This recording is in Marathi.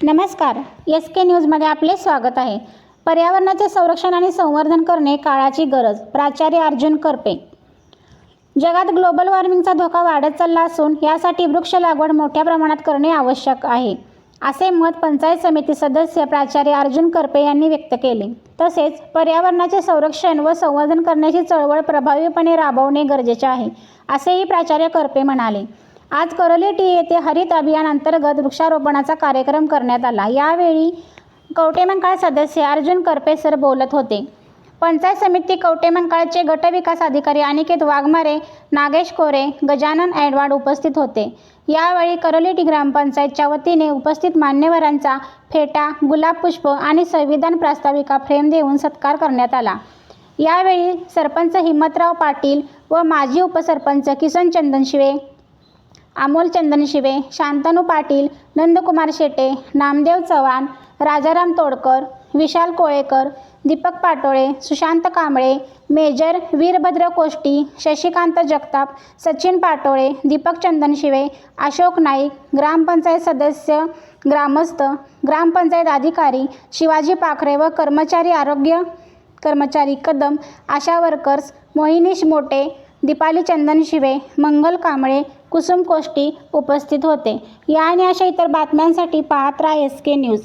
नमस्कार, SK न्यूजमध्ये आपले स्वागत आहे. पर्यावरणाचे संरक्षण आणि संवर्धन करणे काळाची गरज. प्राचार्य अर्जुन करपे. जगात ग्लोबल वॉर्मिंगचा धोका वाढत चालला असून यासाठी वृक्ष लागवड मोठ्या प्रमाणात करणे आवश्यक आहे, असे मत पंचायत समिती सदस्य प्राचार्य अर्जुन करपे यांनी व्यक्त केले. तसेच पर्यावरणाचे संरक्षण व संवर्धन करण्याची चळवळ प्रभावीपणे राबवणे गरजेचे आहे, असेही प्राचार्य करपे म्हणाले. आज करोली येथे हरित अभियान अंतर्गत वृक्षारोपणाचा कार्यक्रम करण्यात आला. यावेळी कवटेमंकाळ सदस्य अर्जुन करपे सर बोलत होते. पंचायत समिती कवटेमंकाळचे गटविकास अधिकारी अनिकेत वाघमारे, नागेश कोरे, गजानन ऐडवाड उपस्थित होते. यावेळी करोली ग्रामपंचायतच्या वतीने उपस्थित मान्यवरांचा फेटा, गुलाब पुष्प आणि संविधान प्रास्ताविका फ्रेम देऊन सत्कार करण्यात आला. यावेळी सरपंच हिम्मतराव पाटील व माजी उपसरपंच किसन चंदनशिवे, अमोल चंदनशिवे, शांतनू पाटील, नंदकुमार शेटे, नामदेव चव्हाण, राजाराम तोडकर, विशाल कोळेकर, दीपक पाटोळे, सुशांत कांबळे, मेजर वीरभद्र कोष्टी, शशिकांत जगताप, सचिन पाटोळे, दीपक चंदनशिवे, अशोक नाईक, ग्रामपंचायत सदस्य, ग्रामस्थ, ग्रामपंचायत अधिकारी शिवाजी पाखरे व आरोग्य कर्मचारी कदम, आशा वर्कर्स, मोहिनीश मोटे, दीपाली चंदनशिवे, मंगल कांबळे, कुसुम कोष्टी उपस्थित होते. या आणि अशा इतर बातम्यांसाठी पाहत राहा SK न्यूज.